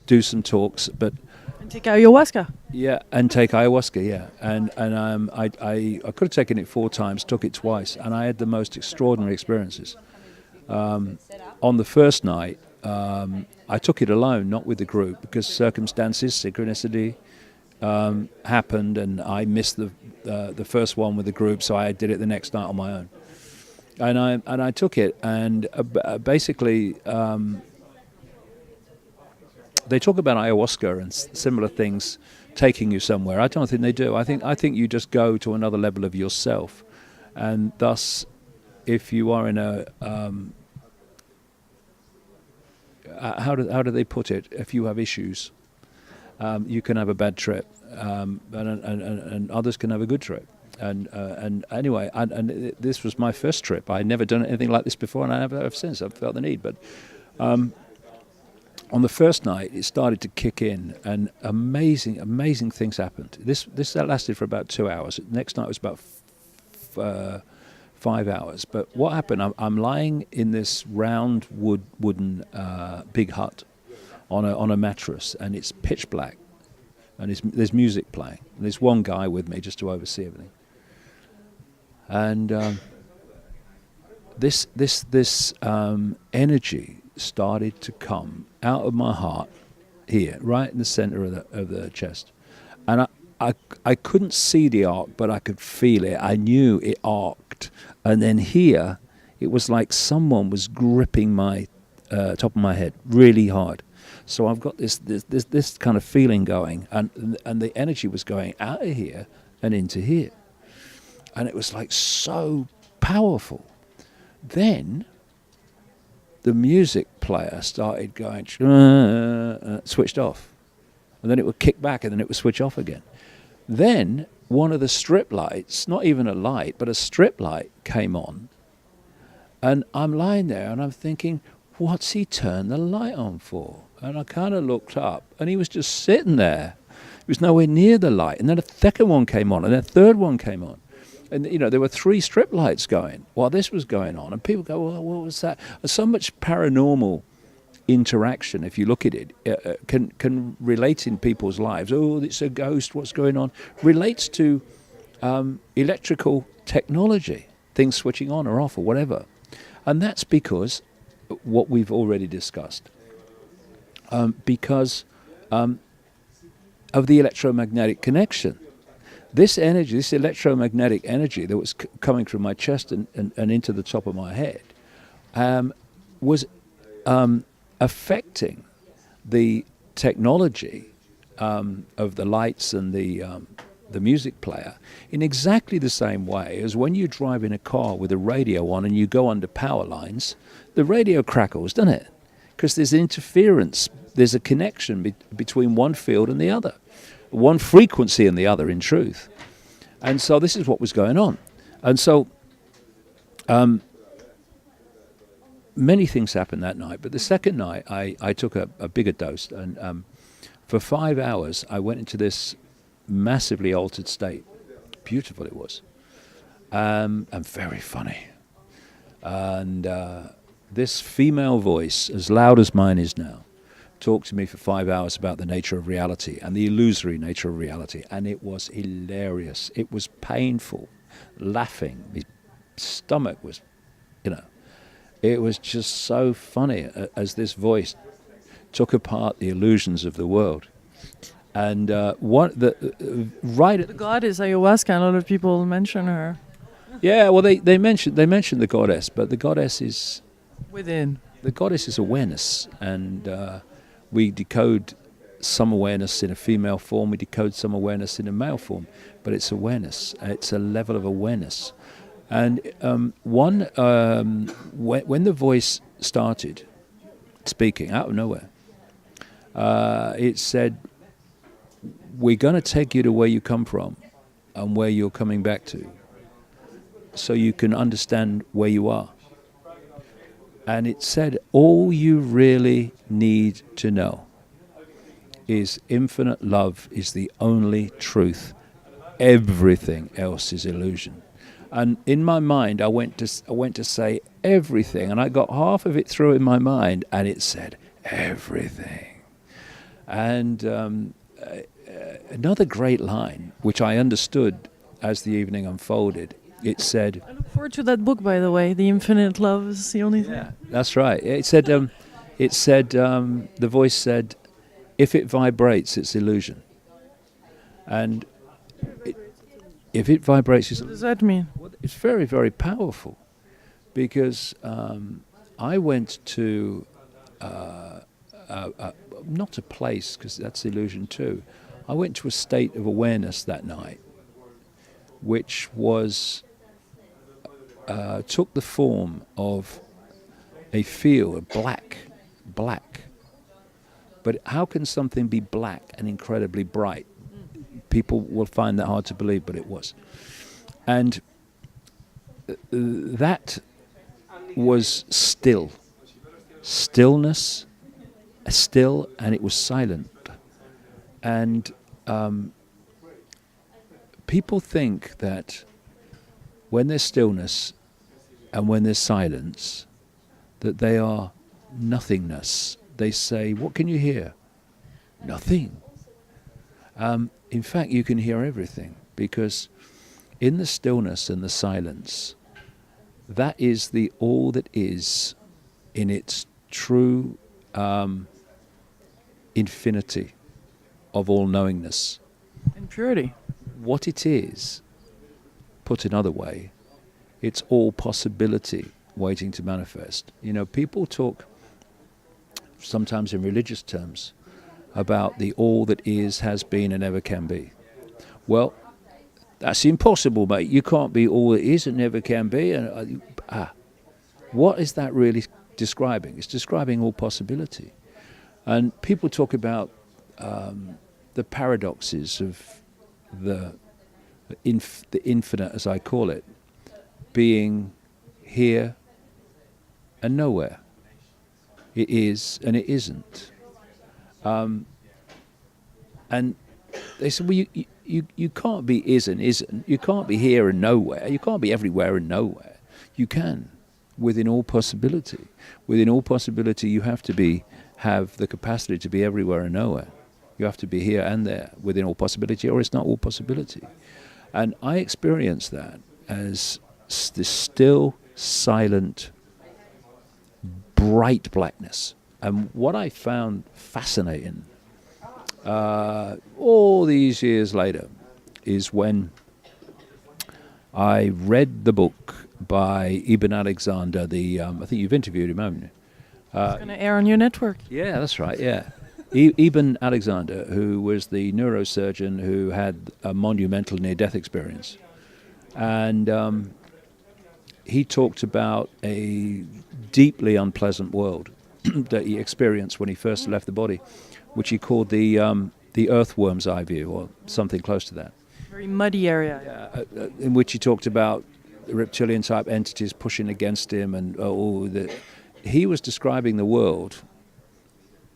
Do some talks, but And take ayahuasca. yeah, and take ayahuasca, yeah, and I could have taken it 4 times, took it twice, and I had the most extraordinary experiences. On the first night, I took it alone, not with the group, because circumstances, synchronicity, happened, and I missed the first one with the group, so I did it the next night on my own, and I took it, and basically. They talk about ayahuasca and similar things taking you somewhere. I don't think they do. I think you just go to another level of yourself, and thus, if you are in a how do they put it? If you have issues, you can have a bad trip, and others can have a good trip. And anyway, and this was my first trip. I'd never done anything like this before, and I never have since. I've felt the need, but. On the first night, it started to kick in, and amazing things happened. This lasted for about 2 hours. The next night was about 5 hours. But what happened? I'm lying in this round wooden big hut on a mattress, and it's pitch black, and there's music playing. And there's one guy with me just to oversee everything. And this energy started to come out of my heart here, right in the center of the chest, and I couldn't see the arc, but I could feel it. I knew it arced, and then here it was like someone was gripping my top of my head really hard. So I've got this kind of feeling going, and the energy was going out of here and into here, and it was like so powerful. Then the music player started going, switched off. And then it would kick back, and then it would switch off again. Then one of the strip lights, not even a light, but a strip light came on. And I'm lying there, and I'm thinking, what's he turned the light on for? And I kind of looked up, and he was just sitting there. He was nowhere near the light. And then a second one came on, and then a third one came on. And, there were 3 strip lights going while this was going on. And people go, well, what was that? And so much paranormal interaction, if you look at it, can relate in people's lives. Oh, it's a ghost, what's going on? Relates to electrical technology, things switching on or off or whatever. And that's because what we've already discussed. Because of the electromagnetic connection. This energy, this electromagnetic energy that was coming through my chest and into the top of my head, was affecting the technology of the lights and the music player in exactly the same way as when you drive in a car with a radio on and you go under power lines, the radio crackles, doesn't it? Because there's interference, there's a connection between one field and the other. One frequency and the other, in truth. And so this is what was going on. And so many things happened that night. But the second night, I took a bigger dose. And for 5 hours, I went into this massively altered state. Beautiful it was. And very funny. And this female voice, as loud as mine is now, talked to me for 5 hours about the nature of reality and the illusory nature of reality, and it was hilarious. It was painful, laughing. My stomach was, it was just so funny as this voice took apart the illusions of the world. And the goddess ayahuasca, a lot of people mention her. Yeah, well, they mentioned the goddess, but the goddess is within. The goddess is awareness, and we decode some awareness in a female form, we decode some awareness in a male form, but it's awareness. It's a level of awareness. And when the voice started speaking out of nowhere, it said, we're going to take you to where you come from and where you're coming back to. so you can understand where you are. And it said, all you really need to know is infinite love is the only truth. Everything else is illusion. And in my mind, I went to say everything, and I got half of it through in my mind, and it said everything. And another great line, which I understood as the evening unfolded, it said, I look forward to that book, by the way. The Infinite Love is the only thing. yeah, that's right. It said, the voice said, if it vibrates, it's illusion. And if it vibrates, it's What does that mean? It's very, very powerful, because I went to not a place, because that's illusion too. I went to a state of awareness that night, which was took the form of a field, black. But how can something be black and incredibly bright? People will find that hard to believe, but it was. And that was still. Stillness, still, and it was silent. And people think that when there's stillness and when there's silence, that they are nothingness. They say, what can you hear? Nothing. In fact, you can hear everything, because in the stillness and the silence, that is the all that is in its true infinity of all knowingness. And purity. What it is, put another way, it's all possibility waiting to manifest. You know, people talk sometimes in religious terms about the all that is, has been, and ever can be. Well, that's impossible, mate. You can't be all that is and never can be. And what is that really describing? It's describing all possibility. And people talk about the paradoxes of the infinite, as I call it, being here and nowhere. It is and it isn't. And they said, well, you can't be is and isn't. You can't be here and nowhere. You can't be everywhere and nowhere. You can, within all possibility. Within all possibility, you have to have the capacity to be everywhere and nowhere. You have to be here and there, within all possibility, or it's not all possibility. And I experience that as this still, silent, bright blackness. And what I found fascinating all these years later is when I read the book by Ibn Alexander, I think you've interviewed him, haven't you? It's going to air on your network. Yeah, that's right, yeah. Ibn Alexander, who was the neurosurgeon who had a monumental near-death experience. And he talked about a deeply unpleasant world that he experienced when he first left the body, which he called the earthworm's eye view, or something close to that. Very muddy area. In which he talked about reptilian-type entities pushing against him, and he was describing the world.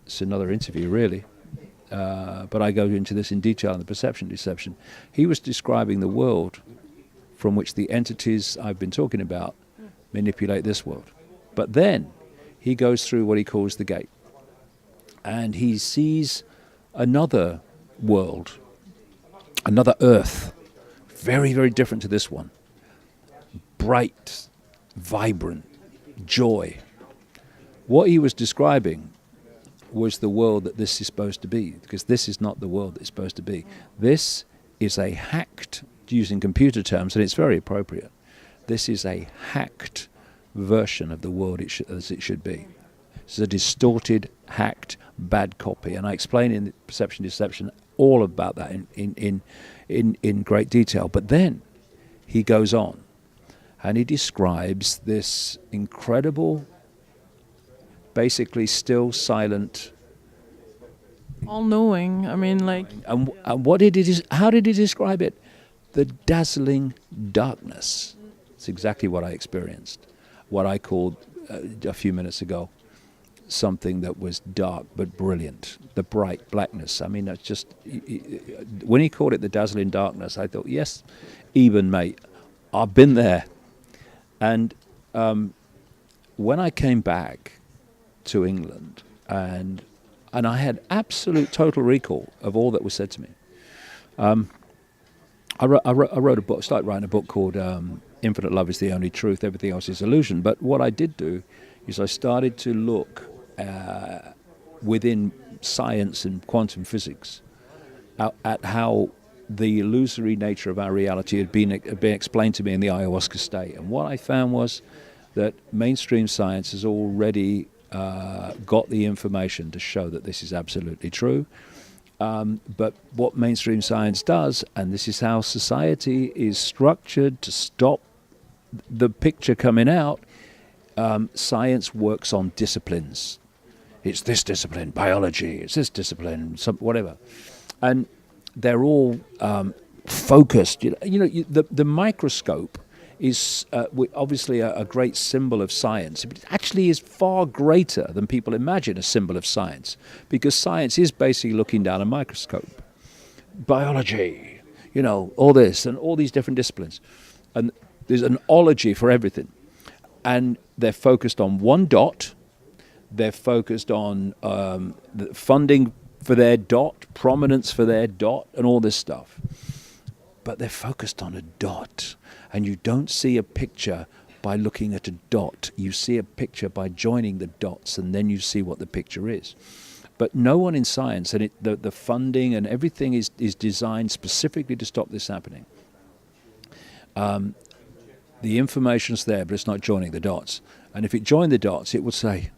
It's another interview, really, but I go into this in detail in the perception deception. He was describing the world from which the entities I've been talking about manipulate this world. But then he goes through what he calls the gate, and he sees another world, another earth, very, very different to this one. Bright, vibrant, joy. What he was describing was the world that this is supposed to be, because this is not the world that it's supposed to be. This is a hacked, using computer terms, and it's very appropriate, this is a hacked version of the world as it should be. It's a distorted, hacked, bad copy. And I explain in the Perception Deception all about that in great detail. But then he goes on and he describes this incredible, basically still silent, all-knowing. I mean, like. And how did he describe it? The dazzling darkness. It's exactly what I experienced. What I called a few minutes ago something that was dark but brilliant. The bright blackness. I mean, it's just when he called it the dazzling darkness, I thought, yes, even mate, I've been there. And when I came back to England, and I had absolute total recall of all that was said to me. I wrote a book, started writing a book called Infinite Love is the Only Truth, Everything Else is Illusion. But what I did do is I started to look within science and quantum physics at how the illusory nature of our reality had been explained to me in the ayawaska state. And what I found was that mainstream science has already got the information to show that this is absolutely true. But what mainstream science does, and this is how society is structured to stop the picture coming out, science works on disciplines. It's this discipline, biology, it's this discipline, whatever. And they're all focused. The microscope is obviously a great symbol of science, but it actually is far greater than people imagine a symbol of science, because science is basically looking down a microscope. Biology, all this and all these different disciplines. And there's an ology for everything. And they're focused on one dot. They're focused on the funding for their dot, prominence for their dot, and all this stuff. But they're focused on a dot. And you don't see a picture by looking at a dot. You see a picture by joining the dots, and then you see what the picture is. But no one in science, and the funding and everything is designed specifically to stop this happening. The information's there, but it's not joining the dots. And if it joined the dots, it would say,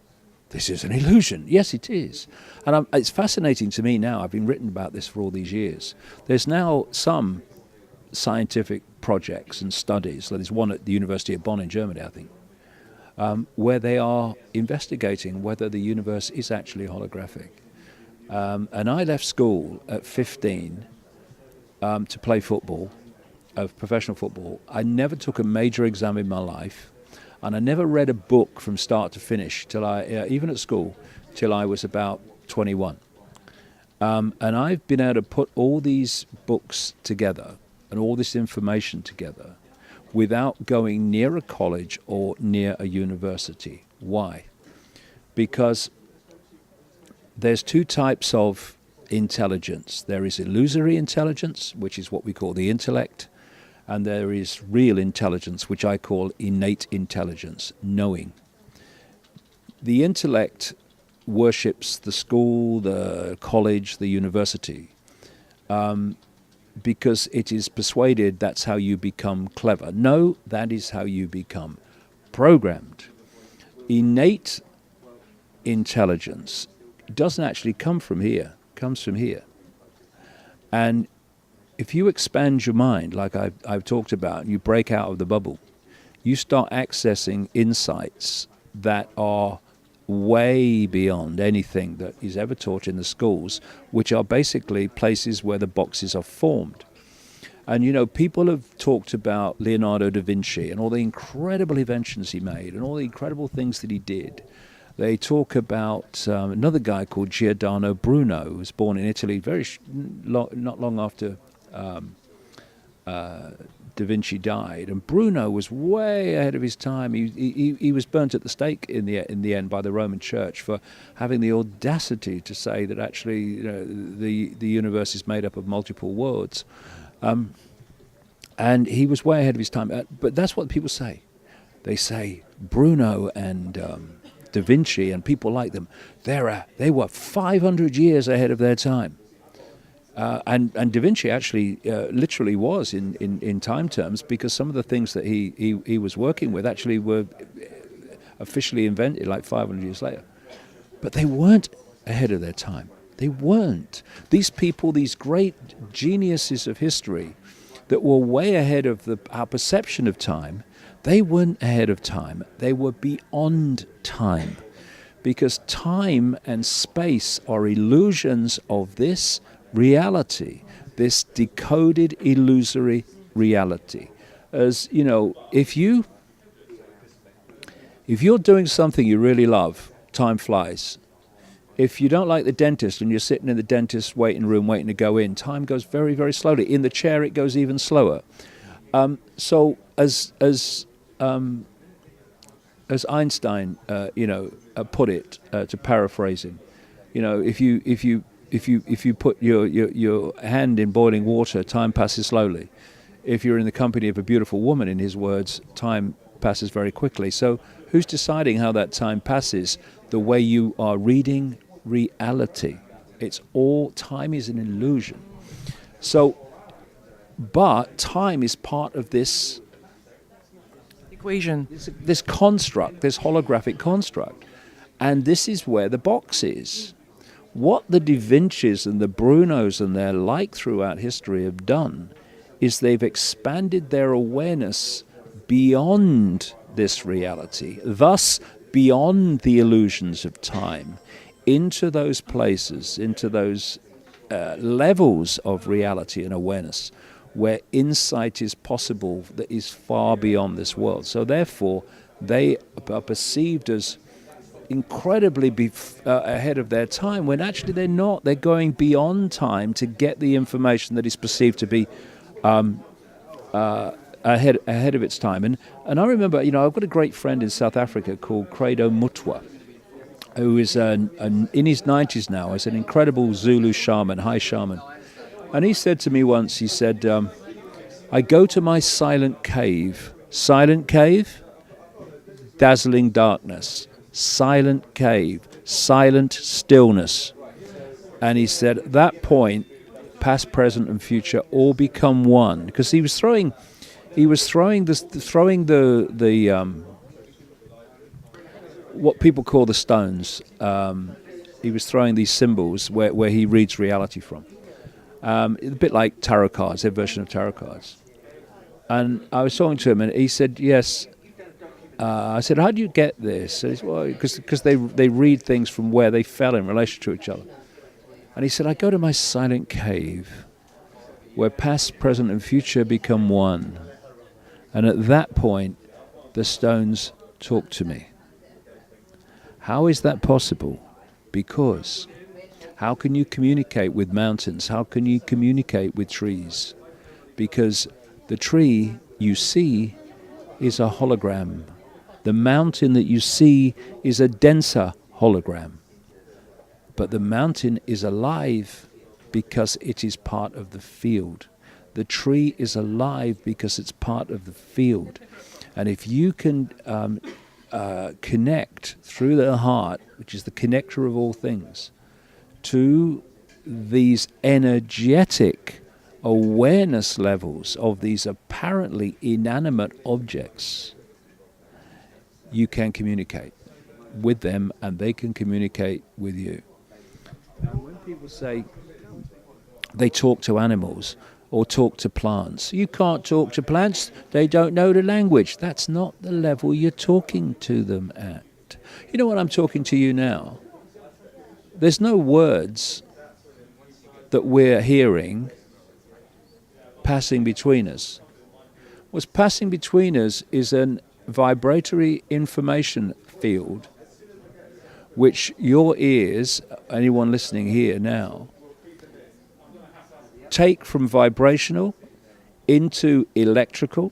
this is an illusion. Yes, it is. And it's fascinating to me now. I've been written about this for all these years. There's now some scientific projects and studies. There's one at the University of Bonn in Germany, I think, where they are investigating whether the universe is actually holographic. And I left school at 15 to play football, professional football. I never took a major exam in my life, and I never read a book from start to finish even at school, till I was about 21. And I've been able to put all these books together and all this information together without going near a college or near a university. Why? Because there's two types of intelligence. There is illusory intelligence, which is what we call the intellect, and there is real intelligence, which I call innate intelligence, knowing. The intellect worships the school, the college, the university, because it is persuaded that's how you become clever. No, that is how you become programmed. Innate intelligence doesn't actually come from here, it comes from here. And if you expand your mind, like I've talked about, and you break out of the bubble, you start accessing insights that are way beyond anything that is ever taught in the schools, which are basically places where the boxes are formed. And, people have talked about Leonardo da Vinci and all the incredible inventions he made and all the incredible things that he did. They talk about another guy called Giordano Bruno, who was born in Italy not long after Da Vinci died, and Bruno was way ahead of his time. He was burnt at the stake in the end by the Roman Church for having the audacity to say that actually the universe is made up of multiple worlds, and he was way ahead of his time. But that's what people say. They say Bruno and Da Vinci and people like them, they were 500 years ahead of their time. And Da Vinci actually literally was in time terms, because some of the things that he was working with actually were officially invented like 500 years later. But they weren't ahead of their time. They weren't. These people, these great geniuses of history that were way ahead of our perception of time, they weren't ahead of time. They were beyond time. Because time and space are illusions of this reality, this decoded illusory reality. as if you're doing something you really love, time flies. If you don't like the dentist and you're sitting in the dentist's waiting room waiting to go in, time goes very, very slowly. In the chair, it goes even slower. So as Einstein, put it, to paraphrase him, if you put your hand in boiling water, time passes slowly. If you're in the company of a beautiful woman, in his words, time passes very quickly. So who's deciding how that time passes? The way you are reading reality. It's all, time is an illusion. So, but time is part of this equation, this construct, this holographic construct. And this is where the box is. What the Da Vincis and the Brunos and their like throughout history have done is they've expanded their awareness beyond this reality, thus beyond the illusions of time, into those places, into those levels of reality and awareness where insight is possible that is far beyond this world. So therefore, they are perceived as incredibly ahead of their time, when actually they're not. They're going beyond time to get the information that is perceived to be ahead of its time. And I remember, I've got a great friend in South Africa called Credo Mutwa, who is in his 90s now, is an incredible Zulu shaman, high shaman. And he said to me once, he said, I go to my silent cave. Silent cave, dazzling darkness. Silent cave, silent stillness. And he said, at that point, past, present, and future all become one. Because he was throwing the what people call the stones. He was throwing these symbols where he reads reality from. A bit like tarot cards, their version of tarot cards. And I was talking to him, and he said, yes. I said, how do you get this? And he said, well, because they read things from where they fell in relation to each other. And he said, I go to my silent cave where past, present, and future become one. And at that point, the stones talk to me. How is that possible? Because how can you communicate with mountains? How can you communicate with trees? Because the tree you see is a hologram. The mountain that you see is a denser hologram. But the mountain is alive because it is part of the field. The tree is alive because it's part of the field. And if you can connect through the heart, which is the connector of all things, to these energetic awareness levels of these apparently inanimate objects, you can communicate with them and they can communicate with you. And when people say they talk to animals or talk to plants, you can't talk to plants, they don't know the language. That's not the level you're talking to them at. You know what, I'm talking to you now. There's no words that we're hearing passing between us. What's passing between us is an vibratory information field which your ears, anyone listening here now, take from vibrational into electrical,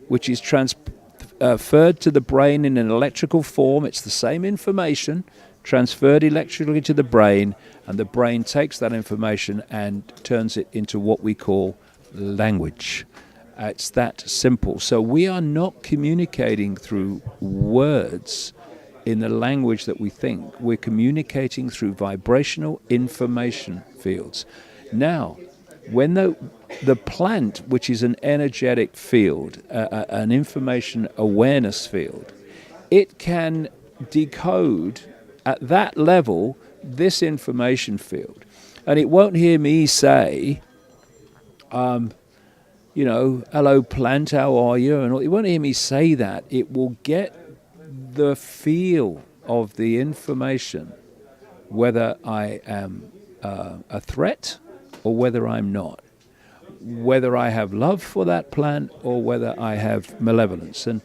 which is transferred to the brain in an electrical form. It's the same information transferred electrically to the brain, and the brain takes that information and turns it into what we call language. It's that simple. So we are not communicating through words in the language that we think. We're communicating through vibrational information fields. Now, when the plant, which is an energetic field, an information awareness field, it can decode at that level this information field. And it won't hear me say, hello plant, how are you? And it won't hear me say that. It will get the feel of the information, whether I am a threat or whether I'm not. whether I have love for that plant or whether I have malevolence. And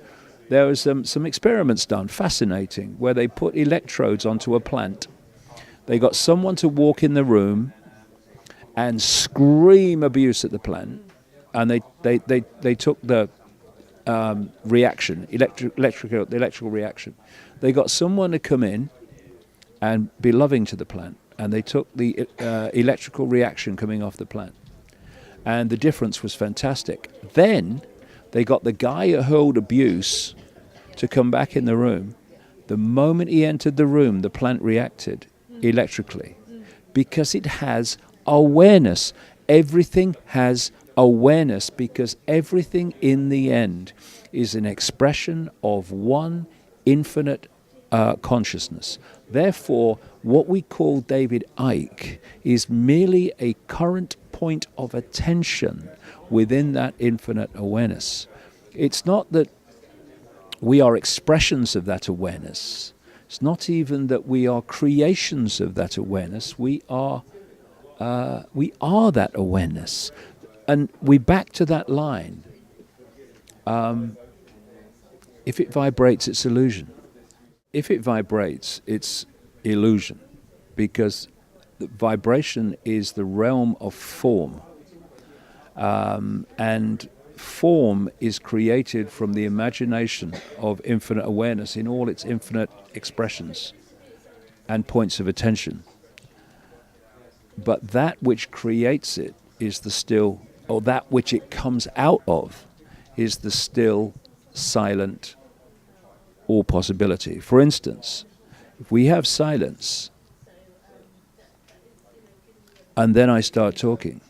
there was some experiments done, fascinating, where they put electrodes onto a plant. They got someone to walk in the room and scream abuse at the plant, and they took the reaction, electrical reaction. They got someone to come in and be loving to the plant, and they took the electrical reaction coming off the plant. And the difference was fantastic. Then they got the guy who hurled abuse to come back in the room. The moment he entered the room, the plant reacted electrically because it has awareness. Everything has awareness because everything in the end is an expression of one infinite consciousness. Therefore, what we call David Icke is merely a current point of attention within that infinite awareness. It's not that we are expressions of that awareness. It's not even that we are creations of that awareness. We are that awareness. And we back to that line. If it vibrates, it's illusion. If it vibrates, it's illusion, because the vibration is the realm of form. And form is created from the imagination of infinite awareness in all its infinite expressions and points of attention. But that which creates it is the still, or that which it comes out of is the still, silent, all possibility. For instance, if we have silence and then I start talking,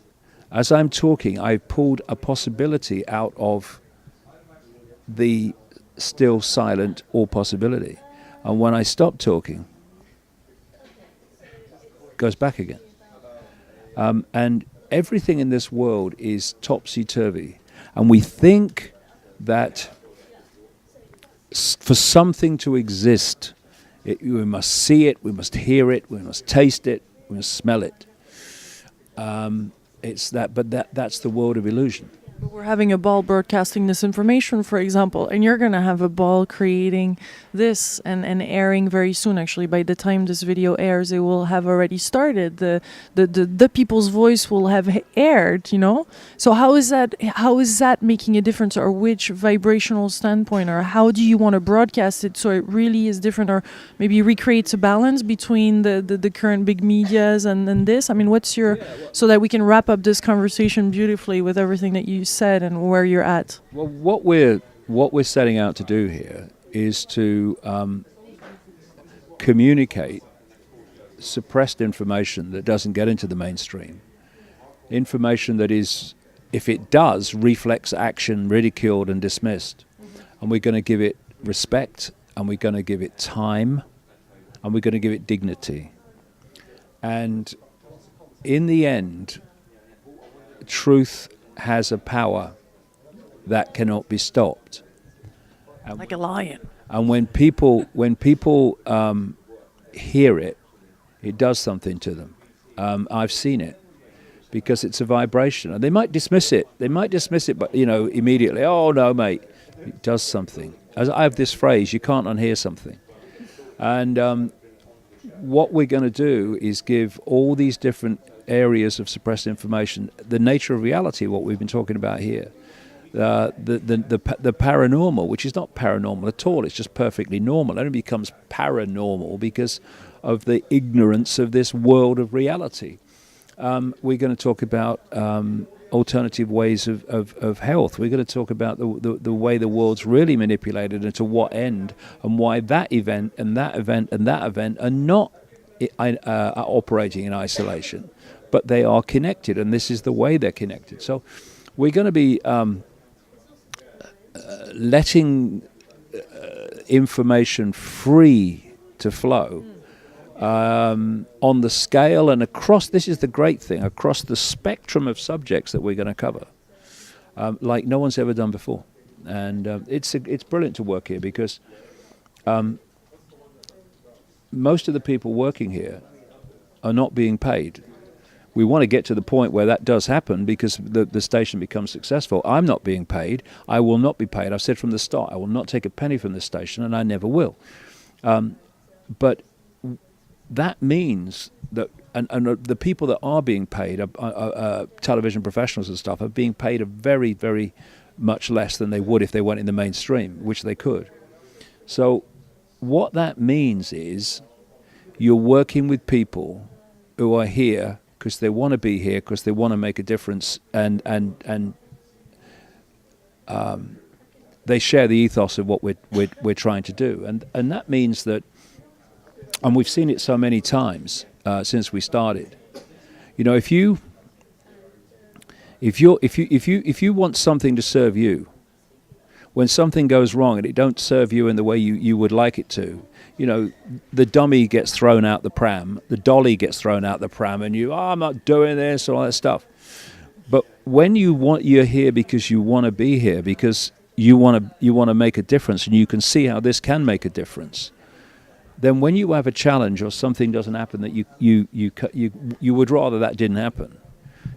as I'm talking, I've pulled a possibility out of the still, silent, all possibility. And when I stop talking, it goes back again. And everything in this world is topsy-turvy. And we think that for something to exist, we must see it, we must hear it, we must taste it, we must smell it. It's that, but that's the world of illusion. But we're having a ball broadcasting this information, for example, and you're going to have a ball creating this and airing very soon. Actually, by the time this video airs, it will have already started. The people's voice will have aired, you know? So how is that making a difference, or which vibrational standpoint, or how do you want to broadcast it so it really is different, or maybe recreates a balance between the current big medias and this? I mean, what's your, so that we can wrap up this conversation beautifully with everything that you said and where you're at? Well, what we're setting out to do here is to communicate suppressed information that doesn't get into the mainstream. Information that is, if it does, reflex action, ridiculed and dismissed. And we're going to give it respect, and we're going to give it time, and we're going to give it dignity. And in the end, truth has a power that cannot be stopped. And like a lion. And when people hear it, it does something to them. I've seen it, because it's a vibration. And they might dismiss it. But immediately. Oh no, mate, it does something. As I have this phrase, you can't unhear something. And what we're going to do is give all these different areas of suppressed information the nature of reality, what we've been talking about here. The paranormal, which is not paranormal at all, it's just perfectly normal. It only becomes paranormal because of the ignorance of this world of reality. We're going to talk about alternative ways of health. We're going to talk about the way the world's really manipulated and to what end, and why that event and that event and that event are not are operating in isolation, but they are connected, and this is the way they're connected. So we're going to be letting information free to flow on the scale and across, this is the great thing, across the spectrum of subjects that we're going to cover, like no one's ever done before. And it's brilliant to work here, because most of the people working here are not being paid. We want to get to the point where that does happen because the station becomes successful. I'm not being paid. I will not be paid. I've said from the start, I will not take a penny from this station, and I never will. But that means that, and the people that are being paid, television professionals and stuff, are being paid a very, very much less than they would if they went in the mainstream, which they could. So what that means is you're working with people who are here because they want to be here, because they want to make a difference, and they share the ethos of what we're trying to do, and that means that, and we've seen it so many times since we started. You know, if you want something to serve you, when something goes wrong and it don't serve you in the way you would like it to, you know, the dummy gets thrown out the pram, the dolly gets thrown out the pram, and I'm not doing this, all that stuff. But when you're here because you want to be here, because you want to make a difference, and you can see how this can make a difference, then when you have a challenge or something doesn't happen that you would rather that didn't happen,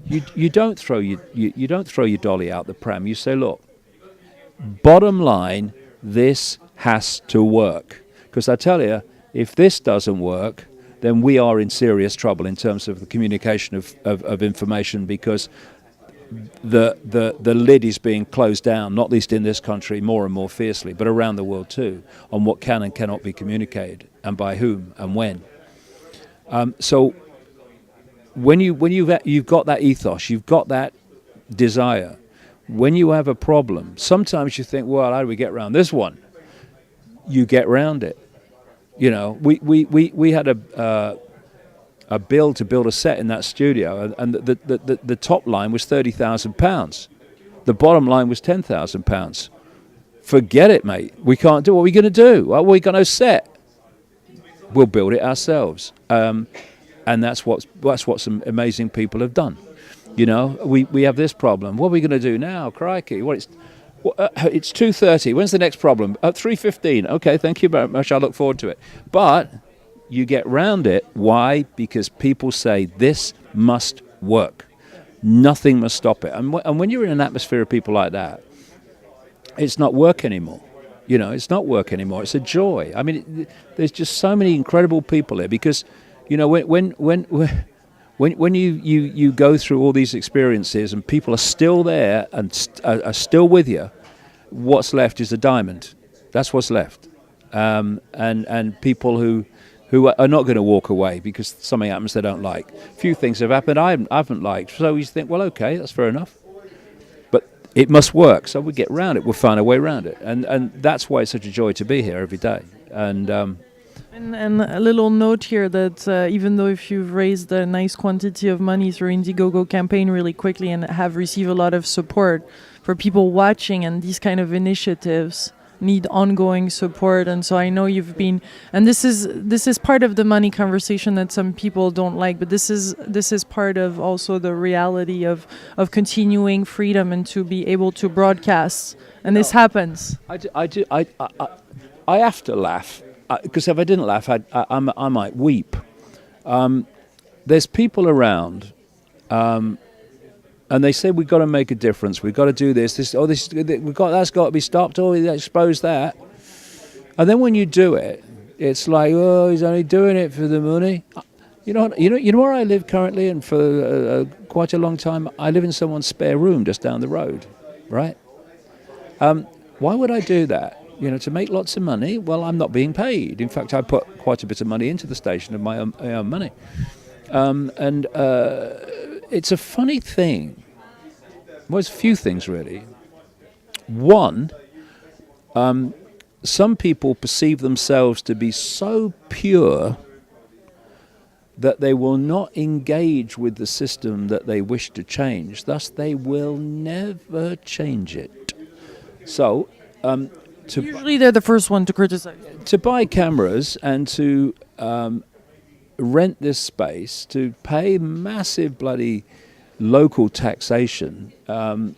you don't throw your dolly out the pram. You say, look, bottom line, this has to work. Because I tell you, if this doesn't work, then we are in serious trouble in terms of the communication of information, because the lid is being closed down, not least in this country, more and more fiercely, but around the world too, on what can and cannot be communicated, and by whom and when. So when you've got that ethos, you've got that desire. When you have a problem, sometimes you think, well, how do we get around this one? You get around it. You know, we had a bill to build a set in that studio, and the top line was £30,000. The bottom line was £10,000. Forget it, mate. We can't do it. What are we going to do? Well, we got no set. We'll build it ourselves. And that's what some amazing people have done. You know, we have this problem. What are we going to do now? Crikey! It's 2:30. When's the next problem? 3:15. Okay, thank you very much. I look forward to it. But you get round it. Why? Because people say this must work. Nothing must stop it. And when you're in an atmosphere of people like that, it's not work anymore. You know, it's not work anymore. It's a joy. I mean, there's just so many incredible people here, because, you know, when you go through all these experiences and people are still there and are still with you, what's left is a diamond. That's what's left. And people who are not going to walk away because something happens they don't like. A few things have happened I haven't liked. So you think, well, okay, that's fair enough. But it must work. So we get around it. We'll find a way around it. And that's why it's such a joy to be here every day. And a little note here that even though if you've raised a nice quantity of money through Indiegogo campaign really quickly and have received a lot of support, for people watching, and these kind of initiatives need ongoing support. And so I know you've been, and this is part of the money conversation that some people don't like, but this is part of also the reality of continuing freedom and to be able to broadcast. And this happens. I have to laugh. Because if I didn't laugh, I might weep. There's people around, and they say we've got to make a difference. We've got to do this. That's got to be stopped. Oh, expose that. And then when you do it, it's like, oh, he's only doing it for the money. You know where I live currently, and for quite a long time, I live in someone's spare room just down the road, right? Why would I do that? You know, to make lots of money? Well, I'm not being paid. In fact, I put quite a bit of money into the station of my own money. And it's a funny thing. Well, it's a few things, really. One, some people perceive themselves to be so pure that they will not engage with the system that they wish to change. Thus, they will never change it. So, usually they're the first one to criticize. To buy cameras and to rent this space, to pay massive bloody local taxation for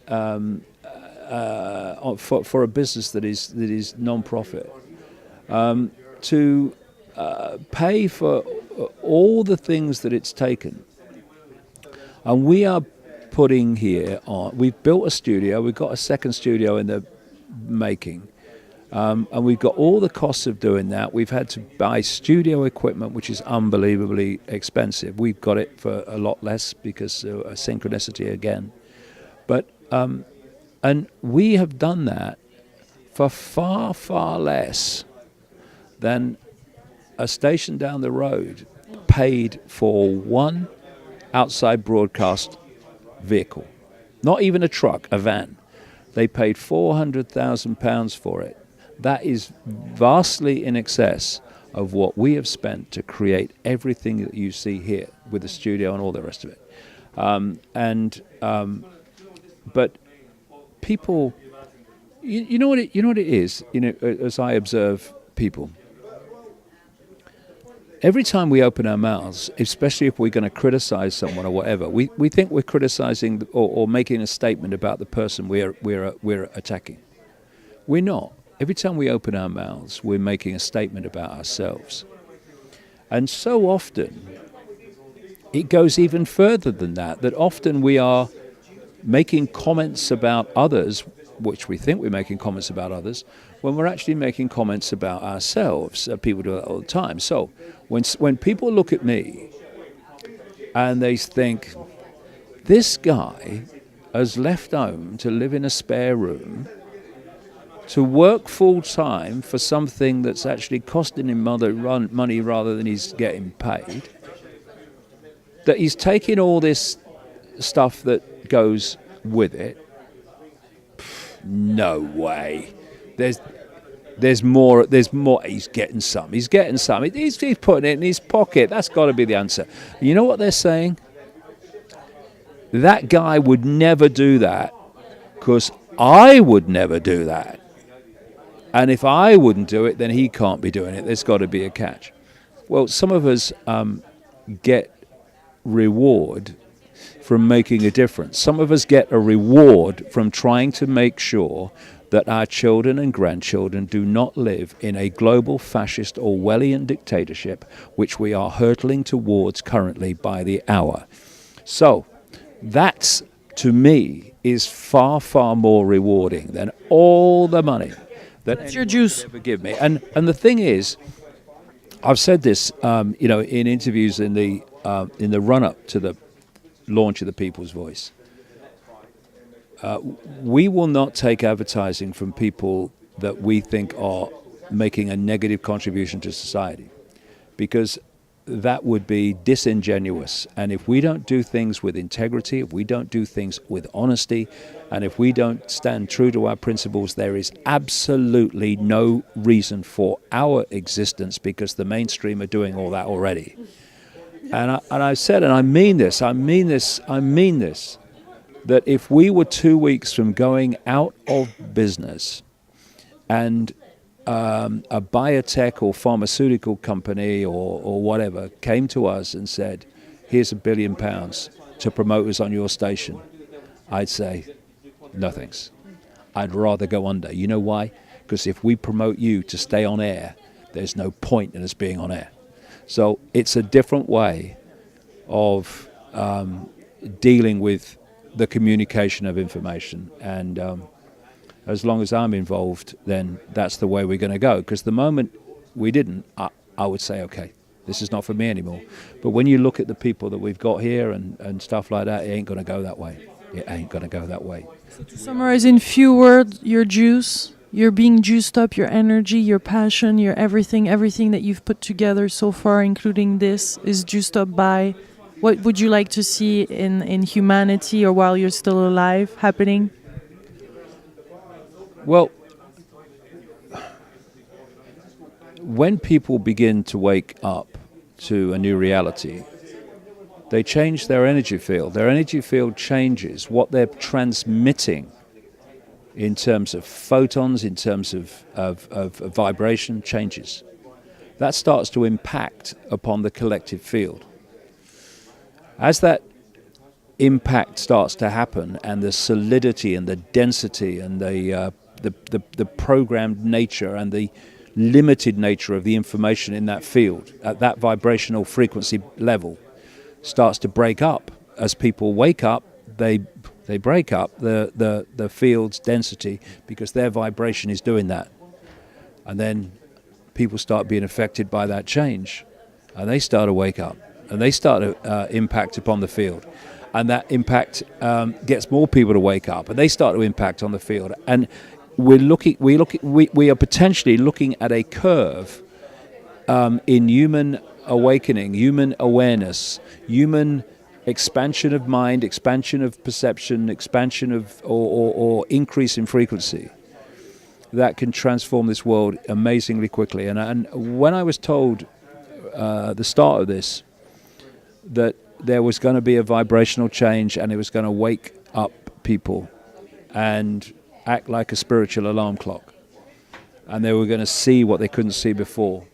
a business that is non-profit, to pay for all the things that it's taken And we are putting here on, we've built a studio, we've got a second studio in the making, and we've got all the costs of doing that. We've had to buy studio equipment, which is unbelievably expensive. We've got it for a lot less because of synchronicity again. But, and we have done that for far, far less than a station down the road paid for one outside broadcast vehicle. Not even a truck, a van. They paid £400,000 for it. That is vastly in excess of what we have spent to create everything that you see here with the studio and all the rest of it. But people, you know what it is. You know, as I observe people, every time we open our mouths, especially if we're going to criticize someone or whatever, we think we're criticizing or making a statement about the person we're attacking. We're not. Every time we open our mouths, we're making a statement about ourselves. And so often, it goes even further than that, that often we are making comments about others, which we think we're making comments about others, when we're actually making comments about ourselves. People do that all the time. So when people look at me and they think, this guy has left home to live in a spare room, to work full-time for something that's actually costing him money rather than he's getting paid, that he's taking all this stuff that goes with it. No way. There's more. He's getting some. He's putting it in his pocket. That's got to be the answer. You know what they're saying? That guy would never do that because I would never do that. And if I wouldn't do it, then he can't be doing it. There's got to be a catch. Well, some of us get reward from making a difference. Some of us get a reward from trying to make sure that our children and grandchildren do not live in a global fascist Orwellian dictatorship, which we are hurtling towards currently by the hour. So that, to me, is far, far more rewarding than all the money that That's your juice. ever give me. And the thing is, I've said this, in interviews in the run-up to the launch of the People's Voice. We will not take advertising from people that we think are making a negative contribution to society, because that would be disingenuous. And if we don't do things with integrity, if we don't do things with honesty, and if we don't stand true to our principles, there is absolutely no reason for our existence, because the mainstream are doing all that already. And I said, and I mean this, that if we were 2 weeks from going out of business and a biotech or pharmaceutical company or whatever came to us and said, here's £1 billion to promote us on your station, I'd say, no thanks. I'd rather go under. You know why? Because if we promote you to stay on air, there's no point in us being on air. So it's a different way of dealing with the communication of information, and as long as I'm involved, then that's the way we're going to go. Because the moment we didn't, I would say, okay, this is not for me anymore. But when you look at the people that we've got here and stuff like that, it ain't going to go that way. It ain't going to go that way. So to summarize in few words, your juice, you're being juiced up, your energy, your passion, your everything that you've put together so far, including this, is juiced up by what would you like to see in humanity, or while you're still alive, happening? Well, when people begin to wake up to a new reality, they change their energy field. Their energy field changes. What they're transmitting in terms of photons, in terms of vibration, changes. That starts to impact upon the collective field. As that impact starts to happen, and the solidity and the density and the programmed nature and the limited nature of the information in that field at that vibrational frequency level starts to break up as people wake up, they break up the field's density because their vibration is doing that. And then people start being affected by that change. And they start to wake up. And they start to impact upon the field. And that impact gets more people to wake up. And they start to impact on the field. And we are potentially looking at a curve in human awakening, human awareness, human expansion of mind, expansion of perception, expansion of or increase in frequency that can transform this world amazingly quickly. And when I was told the start of this that there was going to be a vibrational change and it was going to wake up people and act like a spiritual alarm clock, and they were going to see what they couldn't see before,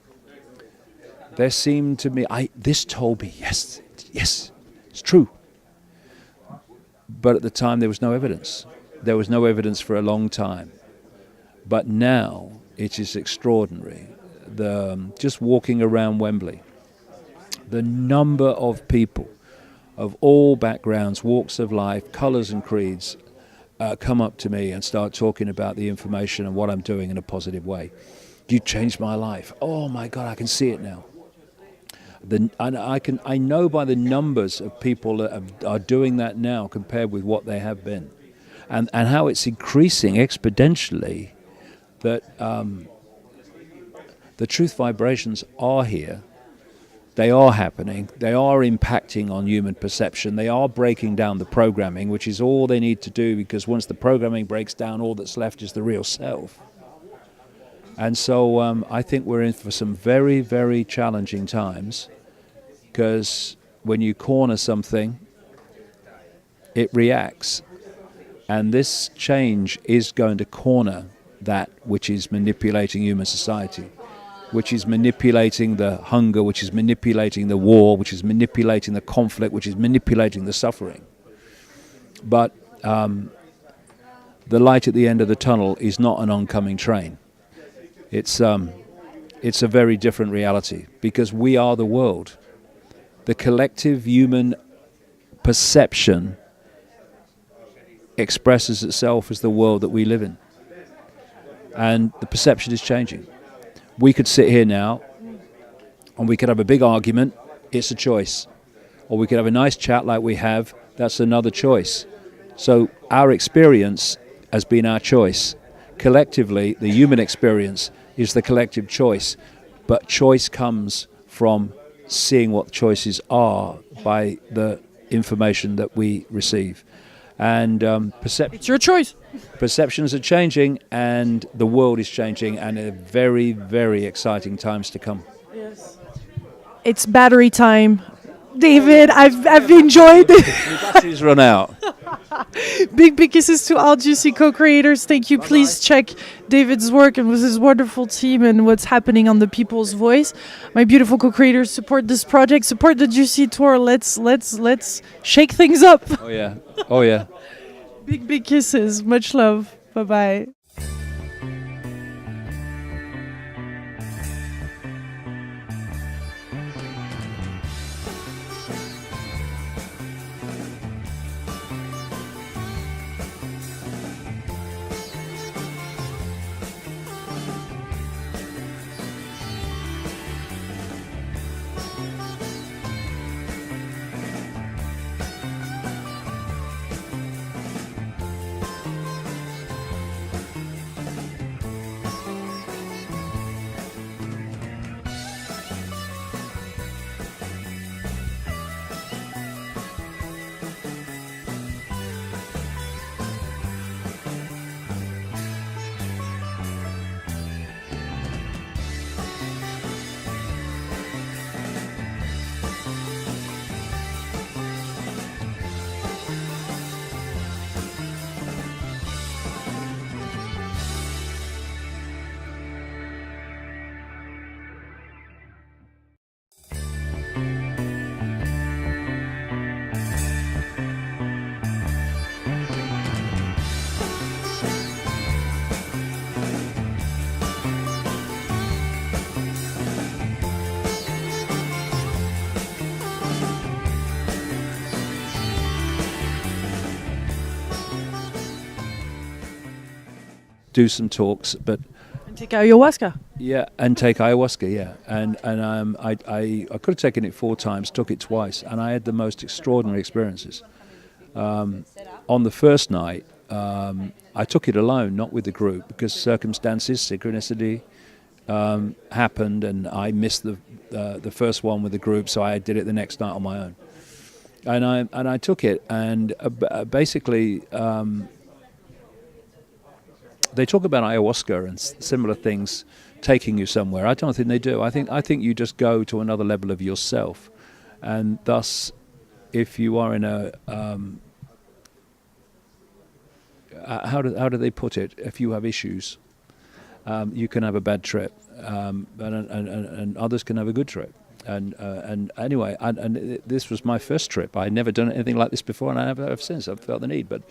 there seemed to me, this told me, yes, it's true. But at the time there was no evidence. There was no evidence for a long time. But now it is extraordinary. Just walking around Wembley, the number of people of all backgrounds, walks of life, colours and creeds come up to me and start talking about the information and what I'm doing in a positive way. You changed my life. Oh my God, I can see it now. I know by the numbers of people that are doing that now compared with what they have been, and how it's increasing exponentially. That the truth vibrations are here. They are happening. They are impacting on human perception. They are breaking down the programming, which is all they need to do, because once the programming breaks down, all that's left is the real self. And so I think we're in for some very, very challenging times, because when you corner something, it reacts. And this change is going to corner that which is manipulating human society, which is manipulating the hunger, which is manipulating the war, which is manipulating the conflict, which is manipulating the suffering. But the light at the end of the tunnel is not an oncoming train. It's a very different reality, because we are the world. The collective human perception expresses itself as the world that we live in. And the perception is changing. We could sit here now and we could have a big argument. It's a choice. Or we could have a nice chat like we have. That's another choice. So our experience has been our choice. Collectively, the human experience is the collective choice. But choice comes from seeing what choices are by the information that we receive. And it's your choice. Perceptions are changing, and the world is changing, and very, very exciting times to come. Yes. It's battery time. David, I've enjoyed it. The batteries run out. Big kisses to all Juicy co-creators. Thank you. Please check David's work and with his wonderful team and what's happening on the People's Voice. My beautiful co-creators, support this project, support the Juicy Tour. Let's shake things up. Oh yeah. Big kisses. Much love. Bye-bye. do some talks, but And take ayawaska. yeah, and take ayahuasca, yeah, and I could have taken it 4 times, took it twice, and I had the most extraordinary experiences. On the first night, I took it alone, not with the group, because circumstances, synchronicity, happened, and I missed the first one with the group, so I did it the next night on my own. And I took it, and basically. They talk about ayahuasca and similar things taking you somewhere. I don't think they do. I think you just go to another level of yourself, and thus, if you are in a how do they put it? If you have issues, you can have a bad trip, and others can have a good trip. And anyway, this was my first trip. I'd never done anything like this before, and I never have since. I've felt the need, but.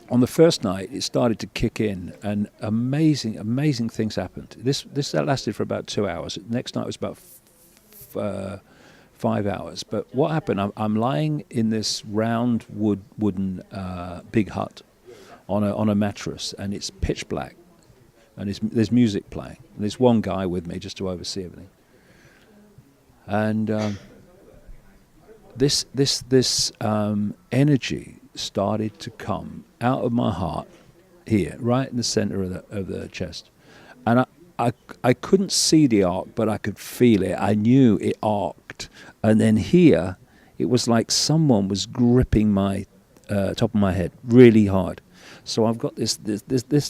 On the first night, it started to kick in, and amazing things happened. This lasted for about 2 hours. Next night was about 5 hours. But what happened? I'm lying in this round wooden big hut on a mattress, and it's pitch black, and there's music playing. And there's one guy with me just to oversee everything. And this energy started to come out of my heart here, right in the center of the chest, and I couldn't see the arc, but I could feel it. I knew it arced, and then here it was like someone was gripping my top of my head really hard. So I've got this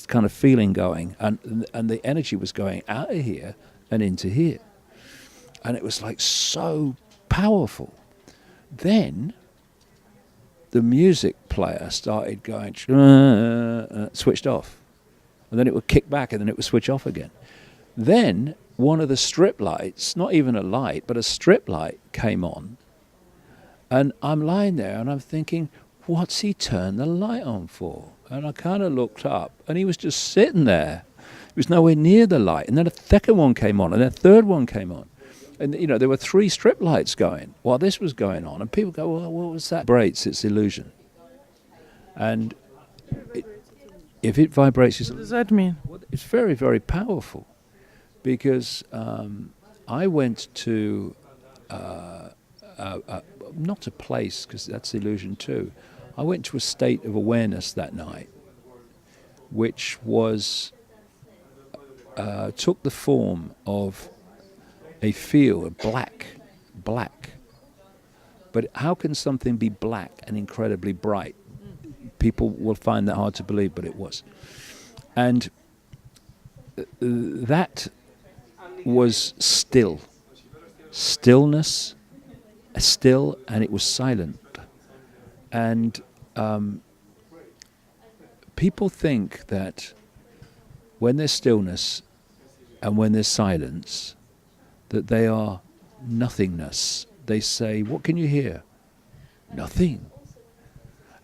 kind of feeling going, and the energy was going out of here and into here, and it was like so powerful. Then the music player started going, switched off. And then it would kick back, and then it would switch off again. Then one of the strip lights, not even a light, but a strip light came on. And I'm lying there, and I'm thinking, what's he turned the light on for? And I kind of looked up, and he was just sitting there. He was nowhere near the light. And then a second one came on, and then a third one came on. And, there were 3 strip lights going while this was going on. And people go, well, what was that? Vibrates, it's illusion. And if it vibrates... What does that mean? It's very, very powerful. Because I went to, not a place, because that's illusion too. I went to a state of awareness that night, which was, took the form of a field, black. But how can something be black and incredibly bright? People will find that hard to believe, but it was. And that was still. Stillness, still, and it was silent. And people think that when there's stillness and when there's silence, that they are nothingness. They say, what can you hear? Nothing.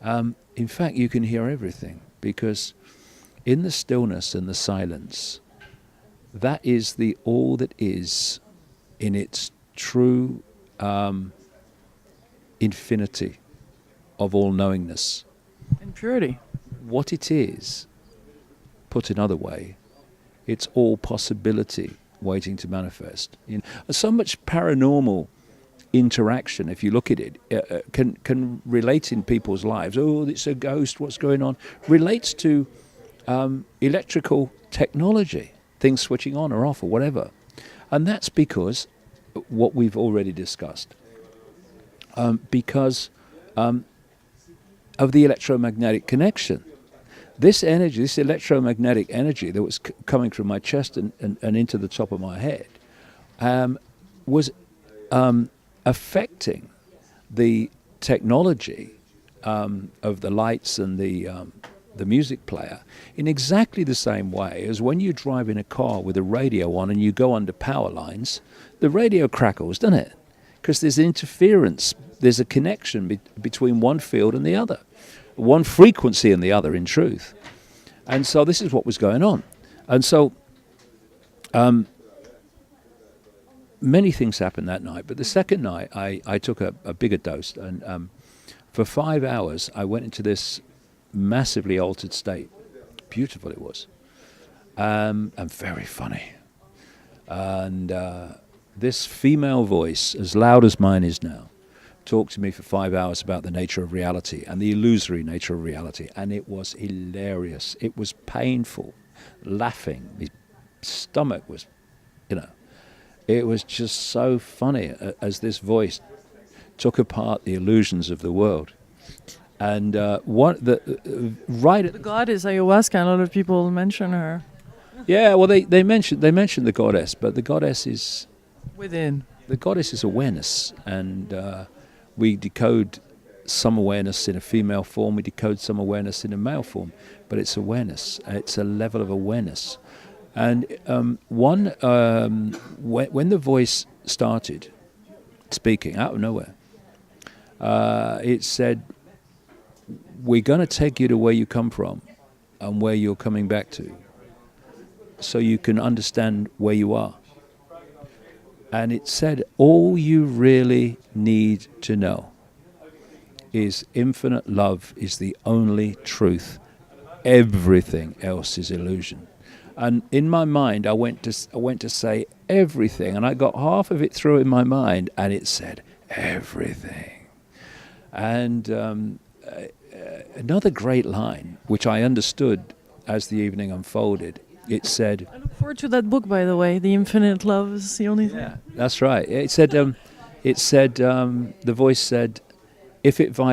In fact, you can hear everything, because in the stillness and the silence, that is the all that is in its true infinity of all knowingness. And purity. What it is, put another way, it's all possibility waiting to manifest. So much paranormal interaction, if you look at it, can relate in people's lives. Oh, it's a ghost, what's going on? Relates to electrical technology, things switching on or off or whatever. And that's because what we've already discussed. Because of the electromagnetic connection. This energy, this electromagnetic energy that was coming from my chest and into the top of my head, was affecting the technology of the lights and the music player in exactly the same way as when you drive in a car with a radio on and you go under power lines, the radio crackles, doesn't it? Because there's interference, there's a connection between one field and the other. One frequency and the other, in truth. And so this is what was going on. And so many things happened that night. But the second night, I took a bigger dose. And for 5 hours, I went into this massively altered state beautiful it was, and very funny. And this female voice, as loud as mine is now, talked to me for 5 hours about the nature of reality and the illusory nature of reality, and it was hilarious. It was painful, laughing. My stomach was, it was just so funny as this voice took apart the illusions of the world. And The goddess ayawaska, a lot of people mention her. yeah, well, they mentioned the goddess, but the goddess is Within. awareness, and we decode some awareness in a female form, we decode some awareness in a male form, but it's awareness. It's a level of awareness. And when the voice started speaking out of nowhere, it said, "We're going to take you to where you come from and where you're coming back to, so you can understand where you are." And it said, all you really need to know is infinite love is the only truth. Everything else is illusion. And in my mind, I went to say everything, and I got half of it through in my mind, and it said everything. And another great line, which I understood as the evening unfolded, it said, I look forward to that book, by the way. The Infinite Love is the only thing. yeah, that's right. It said, the voice said, if it vibrates